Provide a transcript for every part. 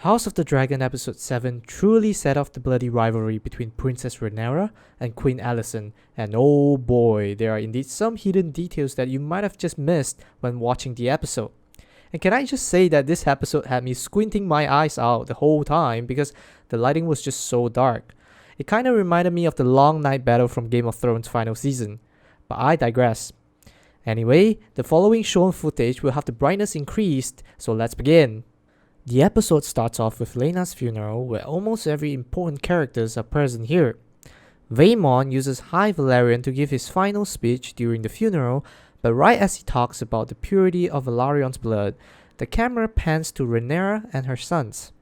House of the Dragon Episode 7 truly set off the bloody rivalry between Princess Rhaenyra and Queen Alicent, and oh boy, there are indeed some hidden details that you might have just missed when watching the episode. And can I just say that this episode had me squinting my eyes out the whole time because the lighting was just so dark. It kinda reminded me of the long night battle from Game of Thrones final season. But I digress. Anyway, the following shown footage will have the brightness increased, so let's begin. The episode starts off with Laena's funeral, where almost every important characters are present here. Vaemon uses High Valyrian to give his final speech during the funeral, but right as he talks about the purity of Valyrian's blood, the camera pans to Rhaenyra and her sons.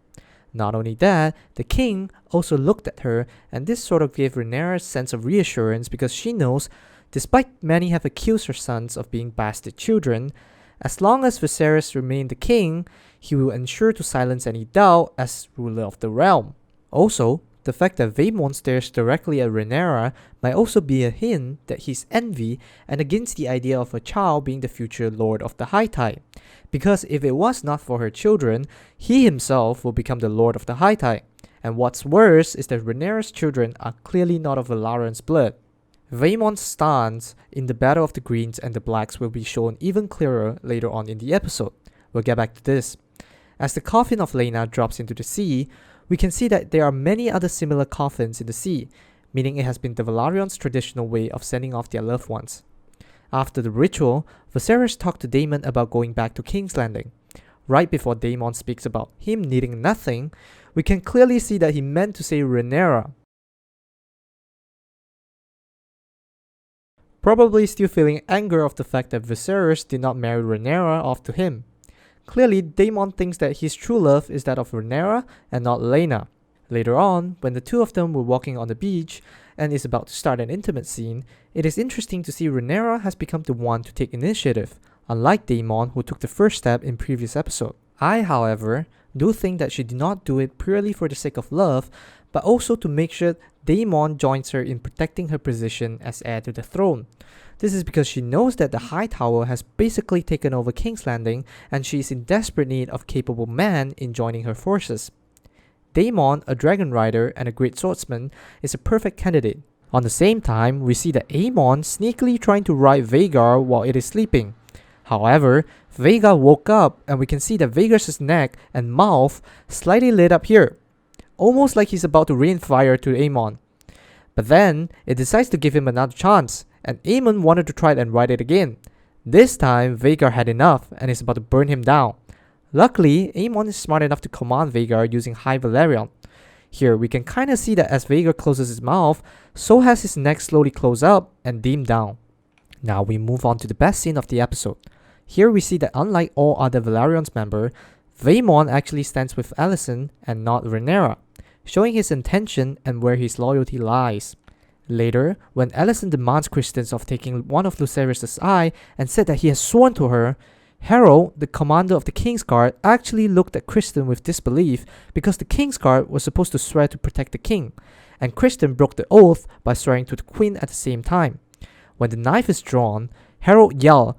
Not only that, the king also looked at her, and this sort of gave Rhaenyra a sense of reassurance because she knows, despite many have accused her sons of being bastard children, as long as Viserys remained the king, he will ensure to silence any doubt as ruler of the realm. Also, the fact that Vaemon stares directly at Rhaenyra might also be a hint that he's envy and against the idea of a child being the future Lord of the High Tide. Because if it was not for her children, he himself will become the Lord of the High Tide. And what's worse is that Rhaenyra's children are clearly not of Valyrian's blood. Vaemon's stance in the Battle of the Greens and the Blacks will be shown even clearer later on in the episode. We'll get back to this. As the coffin of Laena drops into the sea, we can see that there are many other similar coffins in the sea, meaning it has been the Valyrians' traditional way of sending off their loved ones. After the ritual, Viserys talked to Daemon about going back to King's Landing. Right before Daemon speaks about him needing nothing, we can clearly see that he meant to say Rhaenyra. Probably still feeling anger of the fact that Viserys did not marry Rhaenyra off to him. Clearly, Daemon thinks that his true love is that of Rhaenyra and not Laena. Later on, when the two of them were walking on the beach and is about to start an intimate scene, it is interesting to see Rhaenyra has become the one to take initiative, unlike Daemon who took the first step in previous episode. I, however, do think that she did not do it purely for the sake of love, but also to make sure Daemon joins her in protecting her position as heir to the throne. This is because she knows that the High Tower has basically taken over King's Landing and she is in desperate need of capable men in joining her forces. Daemon, a dragon rider and a great swordsman, is a perfect candidate. On the same time, we see that Aemon sneakily trying to ride Vhagar while it is sleeping. However, Vhagar woke up and we can see that Vhagar's neck and mouth slightly lit up here, almost like he's about to rain fire to Aemon. But then, it decides to give him another chance, and Aemon wanted to try it and ride it again. This time, Vhagar had enough and is about to burn him down. Luckily, Aemon is smart enough to command Vhagar using High Valyrian. Here, we can kinda see that as Vhagar closes his mouth, so has his neck slowly close up and dim down. Now we move on to the best scene of the episode. Here we see that unlike all other Valyrian's members, Vaemon actually stands with Alicent and not Rhaenyra, showing his intention and where his loyalty lies. Later, when Alicent demands Criston of taking one of Lucerys' eye and said that he has sworn to her, Harold, the commander of the King's Guard, actually looked at Criston with disbelief because the King's Guard was supposed to swear to protect the king, and Criston broke the oath by swearing to the queen at the same time. When the knife is drawn, Harold yells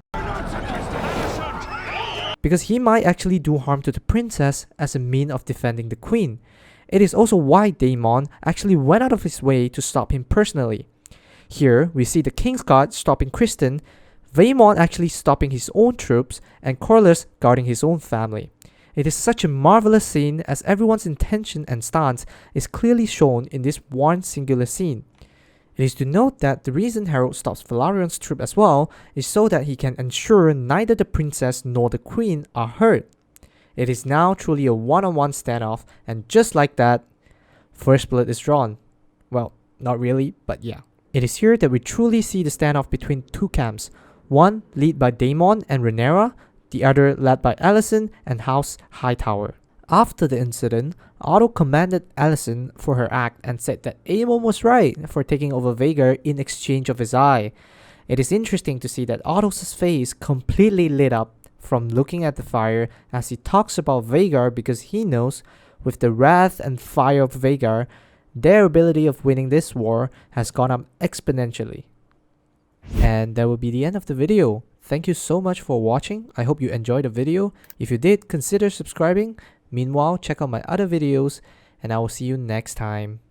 because he might actually do harm to the princess as a means of defending the queen. It is also why Daemon actually went out of his way to stop him personally. Here, we see the King's Guard stopping Criston, Vaemon actually stopping his own troops, and Corlys guarding his own family. It is such a marvelous scene as everyone's intention and stance is clearly shown in this one singular scene. It is to note that the reason Harold stops Valyrian's troop as well is so that he can ensure neither the princess nor the queen are hurt. It is now truly a one-on-one standoff, and just like that, first blood is drawn. Well, not really, but yeah. It is here that we truly see the standoff between two camps, one led by Daemon and Rhaenyra, the other led by Alicent and House Hightower. After the incident, Otto commended Alicent for her act and said that Aemon was right for taking over Vhagar in exchange of his eye. It is interesting to see that Otto's face completely lit up from looking at the fire as he talks about Vhagar because he knows, with the wrath and fire of Vhagar, their ability of winning this war has gone up exponentially. And that will be the end of the video. Thank you so much for watching. I hope you enjoyed the video. If you did, consider subscribing. Meanwhile, check out my other videos, and I will see you next time.